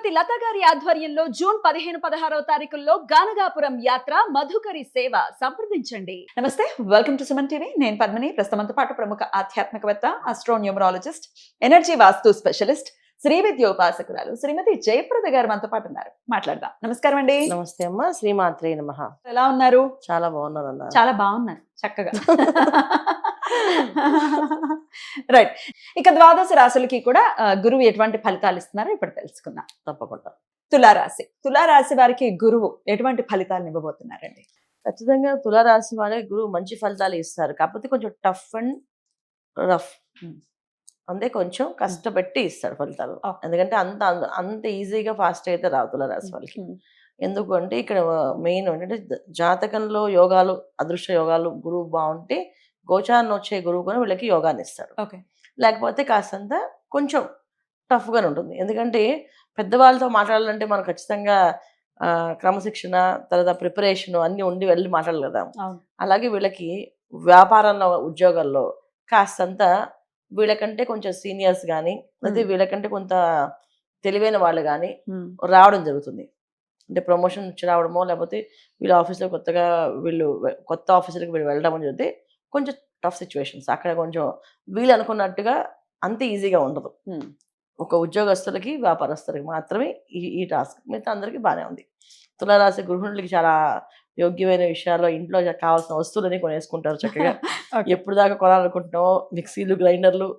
శ్రీమతి లత గారి ఆధ్వర్యంలో జూన్ 15-16 తారీఖుల్లో గానగాపురం యాత్ర మధుకరి సేవ సంప్రదించండి. నమస్తే, వెల్కమ్ టు సుమన్ టీవీ. నేను పద్మిని. ప్రస్తుతంతో పాటు ప్రముఖ ఆధ్యాత్మికవేత్త, ఆస్ట్రోన్యూమరాలజిస్ట్, ఎనర్జీ వాస్తు స్పెషలిస్ట్, శ్రీ విద్యోపాసకురాలు శ్రీమతి జయప్రద గారు మనతో పాటు ఉన్నారు. మాట్లాడదాం. నమస్కారం అండి. నమస్తే అమ్మ. శ్రీమాత్రే నమః. ఎలా ఉన్నారు? చాలా బాగున్నారు అన్న. చాలా బాగున్నారు, చక్కగా. రైట్. ఇక ద్వాదశ రాశులకి కూడా గురువు ఎటువంటి ఫలితాలు ఇస్తున్నారో ఇప్పుడు తెలుసుకుందాం. తప్పకుండా. తులారాశి వారికి గురువు ఎటువంటి ఫలితాలను ఇవ్వబోతున్నారండి? ఖచ్చితంగా తులారాశి వాళ్ళకి గురువు మంచి ఫలితాలు ఇస్తారు. కాకపోతే కొంచెం టఫ్ అండ్ రఫ్, అంతే, కొంచెం కష్టపెట్టి ఇస్తాడు ఫలితాలు. ఎందుకంటే అంత ఈజీగా ఫాస్ట్ అయితే రావు తులారాశి వాళ్ళకి. ఎందుకంటే ఇక్కడ మెయిన్ ఏంటంటే జాతకంలో యోగాలు, అదృష్ట యోగాలు గురువు బాగుంటే గోచారం వచ్చే గురువు కూడా వీళ్ళకి యోగాన్ని ఇస్తాడు. లేకపోతే కాస్తంత కొంచెం టఫ్గానే ఉంటుంది. ఎందుకంటే పెద్దవాళ్ళతో మాట్లాడాలంటే మనం ఖచ్చితంగా క్రమశిక్షణ, తర్వాత ప్రిపరేషన్ అన్ని ఉండి వెళ్ళి మాట్లాడాలి కదా. అలాగే వీళ్ళకి వ్యాపారంలో, ఉద్యోగాల్లో కాస్తంత వీళ్ళకంటే కొంచెం సీనియర్స్ కానీ, అయితే వీళ్ళకంటే కొంత తెలివైన వాళ్ళు కానీ రావడం జరుగుతుంది. అంటే ప్రమోషన్ వచ్చి రావడమో, లేకపోతే వీళ్ళ ఆఫీస్లో వీళ్ళు కొత్త ఆఫీసులకు వీళ్ళు వెళ్ళడం జరిగితే కొంచెం టఫ్ సిచ్యువేషన్స్. అక్కడ కొంచెం వీళ్ళు అనుకున్నట్టుగా అంత ఈజీగా ఉండదు. ఒక ఉద్యోగస్తులకి, వ్యాపారస్తులకి మాత్రమే ఈ టాస్క్. మిగతా అందరికీ బాగానే ఉంది. తులారాశి గృహిణులకి చాలా యోగ్యమైన విషయాల్లో ఇంట్లో కావాల్సిన వస్తువులని కొనేసుకుంటారు చక్కగా. ఎప్పుడు దాకా కొనాలనుకుంటున్నామో మిక్సీలు, గ్రైండర్లు,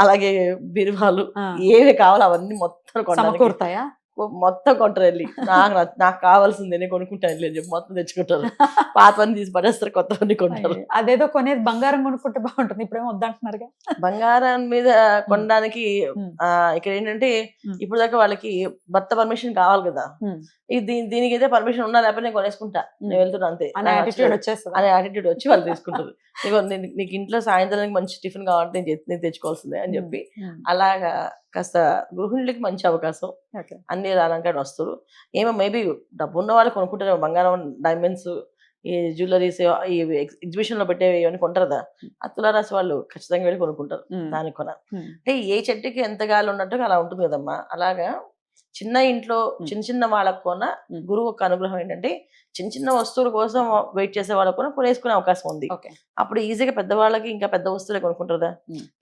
అలాగే బీరువాలు, ఏవి కావాలో అవన్నీ మొత్తం సమకూరుతాయా? మొత్తం కొంటారు వెళ్ళి. నాకు కావాల్సింది నేను కొనుక్కుంటాను వెళ్ళి అని చెప్పి మొత్తం తెచ్చుకుంటారు. పాతవన్నీ తీసి పడేస్తారు, కొత్తవన్నీ కొంటారు. అదేదో కొనేది బంగారం కొనుక్కుంటే బాగుంటుంది, ఇప్పుడేమో వద్దంటున్నారుగా. బంగారం మీద కొనడానికి ఇక్కడ ఏంటంటే ఇప్పుడు దాకా వాళ్ళకి భర్త పర్మిషన్ కావాలి కదా. దీనికి అయితే పర్మిషన్ ఉన్నా లేకపోతే నేను కొనేసుకుంటా, నేను వెళ్తున్నా అంతే అనే యాటిట్యూడ్ వచ్చి వాళ్ళు తీసుకుంటారు. నీకు ఇంట్లో సాయంత్రానికి మంచి టిఫిన్ కావాలంటే నేను తెచ్చుకోవాల్సిందే అని చెప్పి అలాగా కాస్త గృహిణులకి మంచి అవకాశం. అన్ని అలంకరణ వస్తువులు ఏమో మేబీ డబ్బు ఉన్న వాళ్ళు కొనుక్కుంటారు. బంగారం, డైమండ్స్, ఈ జ్యువెలరీస్, ఈ ఎగ్జిబిషన్ లో పెట్టేవి ఇవన్నీ కొంటారు కదా. ఆ తులారాశి వాళ్ళు ఖచ్చితంగా వెళ్ళి కొనుక్కుంటారు. దానికి కొన అంటే ఏ చెట్టుకి ఎంత గాలి ఉన్నట్టుగా అలా ఉంటుంది కదమ్మా. అలాగా చిన్న ఇంట్లో చిన్న వాళ్ళకు కొన గురువు ఒక అనుగ్రహం ఏంటంటే చిన్న చిన్న వస్తువుల కోసం వెయిట్ చేసే వాళ్ళకు కూడా కొనేసుకునే అవకాశం ఉంది. అప్పుడు ఈజీగా పెద్దవాళ్ళకి ఇంకా పెద్ద వస్తువులే కొనుక్కుంటారు కదా.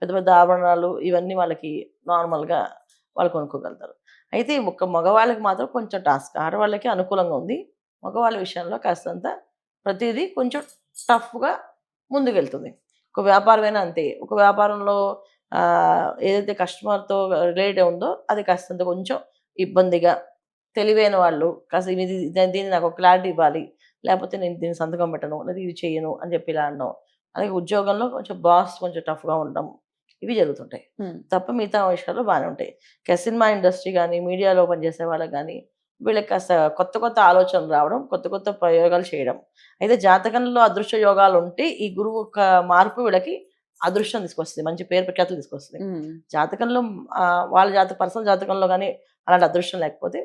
పెద్ద పెద్ద ఆభరణాలు ఇవన్నీ వాళ్ళకి నార్మల్ గా వాళ్ళు కొనుక్కోగలుగుతారు. అయితే ఒక మగవాళ్ళకి మాత్రం కొంచెం టాస్క్. ఆడవాళ్ళకి అనుకూలంగా ఉంది. మగవాళ్ళ విషయంలో కాస్తంత ప్రతిదీ కొంచెం టఫ్గా ముందుకెళ్తుంది. ఒక వ్యాపారమైనా అంతే. ఒక వ్యాపారంలో ఏదైతే కస్టమర్తో రిలేటెడ్ ఉందో అది కాస్తంత కొంచెం ఇబ్బందిగా, తెలివైన వాళ్ళు కాస్త దీన్ని నాకు ఒక క్లారిటీ ఇవ్వాలి, లేకపోతే నేను దీన్ని సంతకం పెట్టను, లేదా ఇది చేయను అని చెప్పి ఇలా అనడం. అలాగే ఉద్యోగంలో కొంచెం బాస్ కొంచెం టఫ్గా ఉండడం, ఇవి జరుగుతుంటాయి. తప్ప మిగతా విషయాలు బాగానే ఉంటాయి. సినిమా ఇండస్ట్రీ కానీ, మీడియాలో పనిచేసే వాళ్ళకి కానీ వీళ్ళకి కాస్త కొత్త కొత్త ఆలోచనలు రావడం, కొత్త కొత్త ప్రయోగాలు చేయడం. అయితే జాతకంలో అదృష్ట యోగాలు ఉంటే ఈ గురువు యొక్క మార్పు వీళ్ళకి అదృష్టం తీసుకొస్తుంది, మంచి పేరు ప్రఖ్యాతులు తీసుకొస్తుంది. జాతకంలో వాళ్ళ పర్సనల్ జాతకంలో కానీ అలాంటి అదృష్టం లేకపోతే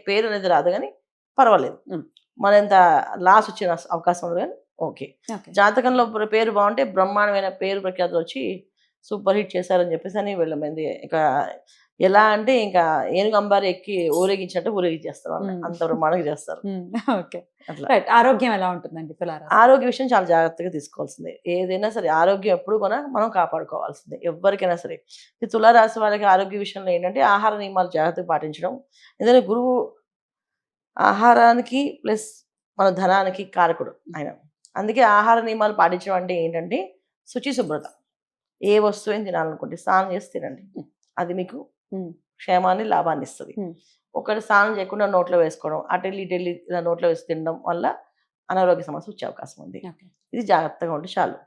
పేరు అనేది రాదు, కానీ పర్వాలేదు, మన ఎంత లాస్ వచ్చిన అవకాశం ఉండదు. కానీ ఓకే, జాతకంలో పేరు బాగుంటే బ్రహ్మాండమైన పేరు ప్రఖ్యాతులు వచ్చి సూపర్ హిట్ చేశారని చెప్పేసి అని వీళ్ళ మంది ఇక ఎలా అంటే ఇంకా ఏనుగు అంబారి ఎక్కి ఊరేగించినట్టు ఊరేగించేస్తారు, అంత బ్రహ్మాండంగా చేస్తారు. ఆరోగ్యం ఎలా ఉంటుందండి? ఆరోగ్య విషయం చాలా జాగ్రత్తగా తీసుకోవాల్సిందే. ఏదైనా సరే ఆరోగ్యం ఎప్పుడు కూడా మనం కాపాడుకోవాల్సిందే, ఎవరికైనా సరే. ఈ తులారాశి వాళ్ళకి ఆరోగ్య విషయంలో ఏంటంటే ఆహార నియమాలు జాగ్రత్తగా పాటించడం. ఎందుకంటే గురువు ఆహారానికి ప్లస్ మన ధనానికి కారకుడు ఆయన. అందుకే ఆహార నియమాలు పాటించడం అంటే ఏంటంటే శుచి, శుభ్రత. ఏ వస్తువు తినాలనుకుంటే స్నానం చేసి తినండి, అది మీకు క్షేమాన్ని, లాభాన్ని ఇస్తుంది. ఒకటి స్నానం చేయకుండా నోట్లో వేసుకోవడం, అటెళ్ళి ఇటెళ్ళి ఇలా నోట్లో వేసి తినడం వల్ల అనారోగ్య సమస్య వచ్చే అవకాశం ఉంది. ఇది జాగ్రత్తగా ఉంటే చాలు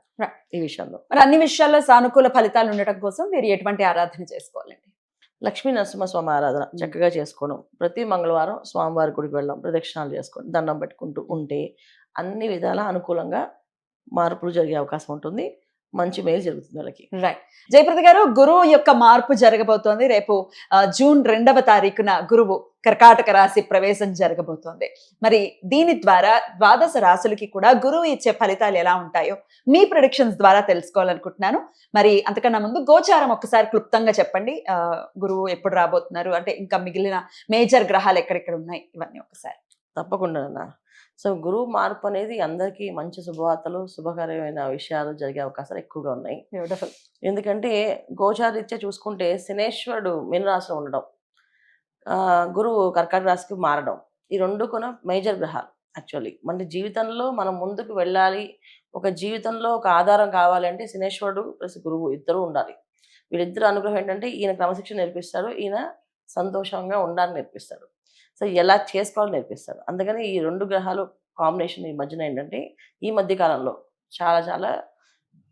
ఈ విషయంలో. మరి అన్ని విషయాల్లో సానుకూల ఫలితాలు ఉండటం కోసం మీరు ఎటువంటి ఆరాధన చేసుకోవాలండి? లక్ష్మీ నరసింహస్వామి ఆరాధన చక్కగా చేసుకోవడం, ప్రతి మంగళవారం స్వామివారి గుడికి వెళ్ళడం, ప్రదక్షిణాలు చేసుకోవడం, దండం పెట్టుకుంటూ ఉంటే అన్ని విధాలా అనుకూలంగా మార్పులు జరిగే అవకాశం ఉంటుంది. మంచి మేలు జరుగుతుంది వాళ్ళకి. రైట్. జయప్రద గారు, గురువు యొక్క మార్పు జరగబోతోంది. రేపు జూన్ 2వ తారీఖున గురువు కర్కాటక రాశి ప్రవేశం జరగబోతోంది. మరి దీని ద్వారా ద్వాదశ రాశులకి కూడా గురువు ఇచ్చే ఫలితాలు ఎలా ఉంటాయో మీ ప్రొడిక్షన్స్ ద్వారా తెలుసుకోవాలనుకుంటున్నాను. మరి అంతకన్నా ముందు గోచారం ఒక్కసారి క్లుప్తంగా చెప్పండి. గురువు ఎప్పుడు రాబోతున్నారు, అంటే ఇంకా మిగిలిన మేజర్ గ్రహాలు ఎక్కడెక్కడ ఉన్నాయి, ఇవన్నీ ఒకసారి. తప్పకుండా అన్న. సో గురువు మార్పు అనేది అందరికీ మంచి శుభవార్తలు, శుభకరమైన విషయాలు జరిగే అవకాశాలు ఎక్కువగా ఉన్నాయి. బ్యూటిఫుల్. ఎందుకంటే గోచారీత్యా చూసుకుంటే శనేశ్వరుడు మీనరాశిలో ఉండడం, గురువు కర్కాటక రాశికి మారడం, ఈ రెండు కూడా మేజర్ గ్రహాలు. యాక్చువల్లీ మన జీవితంలో మనం ముందుకు వెళ్ళాలి, ఒక జీవితంలో ఒక ఆధారం కావాలి అంటే శనేశ్వరుడు ప్లస్ గురువు ఇద్దరు ఉండాలి. వీళ్ళిద్దరు అనుగ్రహం ఏంటంటే ఈయన క్రమశిక్షణ నేర్పిస్తారు, ఈయన సంతోషంగా ఉండాలని నేర్పిస్తాడు. సో ఎలా చేసుకోవాలని నేర్పిస్తాడు. అందుకని ఈ రెండు గ్రహాలు కాంబినేషన్ ఈ మధ్యన ఏంటంటే ఈ మధ్య కాలంలో చాలా చాలా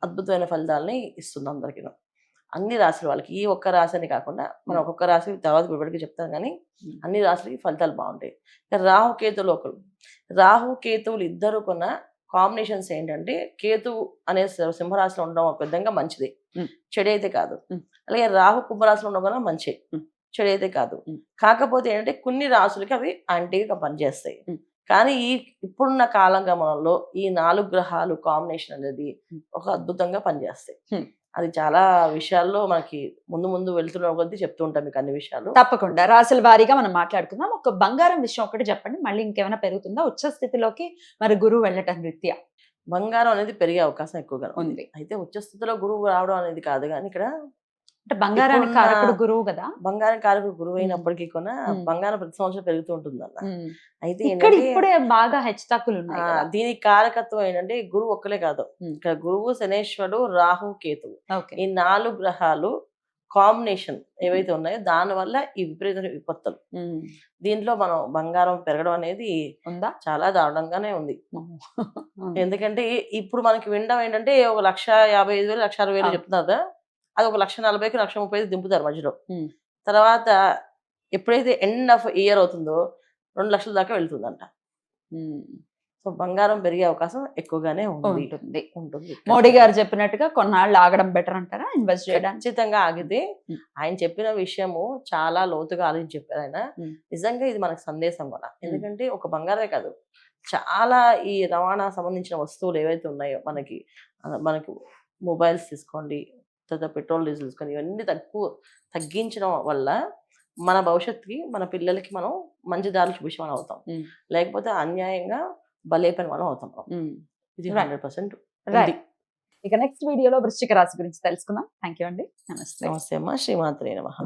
అద్భుతమైన ఫలితాలని ఇస్తుంది అందరికీ, అన్ని రాశుల వాళ్ళకి. ఈ ఒక్క రాశి అని కాకుండా మనం ఒక్కొక్క రాశి తర్వాత వివరికి చెప్తాం, కానీ అన్ని రాశులకి ఫలితాలు బాగుంటాయి. రాహుకేతువులు రాహుకేతువులు ఇద్దరు కొన్న కాంబినేషన్స్ ఏంటంటే కేతువు అనే సింహరాశిలో ఉండడం ఒక విధంగా మంచిది, చెడైతే కాదు. అలాగే రాహు కుంభరాశిలో ఉండడం కూడా మంచి, చెడైతే కాదు. కాకపోతే ఏంటంటే కొన్ని రాశులకి అవి యాంటీగా పనిచేస్తాయి. కానీ ఇప్పుడున్న కాలగమనంలో ఈ 4 గ్రహాలు కాంబినేషన్ అనేది ఒక అద్భుతంగా పనిచేస్తాయి. అది చాలా విషయాల్లో మనకి ముందు ముందు వెళ్తున్న కొద్దీ చెప్తూ ఉంటాం మీకు అన్ని విషయాలు. తప్పకుండా రాశుల వారీగా మనం మాట్లాడుకుందాం. ఒక బంగారం విషయం ఒకటి చెప్పండి, మళ్ళీ ఇంకేమైనా పెరుగుతుందా ఉచ్చ స్థితిలోకి మరి గురువు వెళ్ళటం రీత్యా? బంగారం అనేది పెరిగే అవకాశం ఎక్కువగా ఉంది. అయితే ఉచ్చస్థితిలో గురువు రావడం అనేది కాదు, కానీ ఇక్కడ అంటే బంగారానికి కారకుడు గురువు కదా, బంగారం కారకుడు గురువు అయినప్పటికీ కూడా బంగారం ప్రతి సంవత్సరం పెరుగుతూ ఉంటుంది అన్న. అయితే ఇప్పుడే బాగా హెచ్చుతగ్గులు ఉన్నాయి. దీనికి కారకత్వం ఏంటంటే గురువు ఒక్కలే కాదు, ఇక్కడ గురువు, శనేశ్వరుడు, రాహు, కేతువు, ఈ 4 గ్రహాలు కాంబినేషన్ ఏవైతే ఉన్నాయో దాని వల్ల ఈ విపరీత విపత్తులు. దీంట్లో మనం బంగారం పెరగడం అనేది ఉందా, చాలా దారుణంగానే ఉంది. ఎందుకంటే ఇప్పుడు మనకి వినడం ఏంటంటే 1,55,000 1,60,000 చెప్తున్నారు, అది 1,40,000 1,30,000 దింపుతారు మధ్యలో. తర్వాత ఎప్పుడైతే ఎండ్ ఆఫ్ ఇయర్ అవుతుందో 2 లక్షల దాకా వెళ్తుందంట. సో బంగారం పెరిగే అవకాశం ఎక్కువగానే ఉంటుంది. మోడీ గారు చెప్పినట్టుగా కొన్నాళ్ళు ఆగడం బెటర్ అంటారా ఇన్వెస్ట్ చేయడానికి? ఖచ్చితంగా ఆగితే, ఆయన చెప్పిన విషయము చాలా లోతుగా ఆలోచించి చెప్పారు ఆయన. నిజంగా ఇది మనకు సందేశం కూడా. ఎందుకంటే ఒక బంగారమే కాదు, చాలా ఈ రవాణా సంబంధించిన వస్తువులు ఏవైతే ఉన్నాయో మనకి మొబైల్స్ తీసుకోండి, తర్వాత పెట్రోల్ డీజిల్ తీసుకొని, ఇవన్నీ తగ్గించడం వల్ల మన భవిష్యత్తుకి మన పిల్లలకి మనం మంచి దారులు చూపించే మనం అవుతాం, లేకపోతే అన్యాయంగా బలైపోయిన మనం అవుతాం. ఇది 100%. ఇక నెక్స్ట్ వీడియోలో వృశ్చిక రాశి గురించి తెలుసుకుందాం. థ్యాంక్ యూ అండి. నమస్తే. నమస్తే అమ్మ. శ్రీమాత్రే నమః.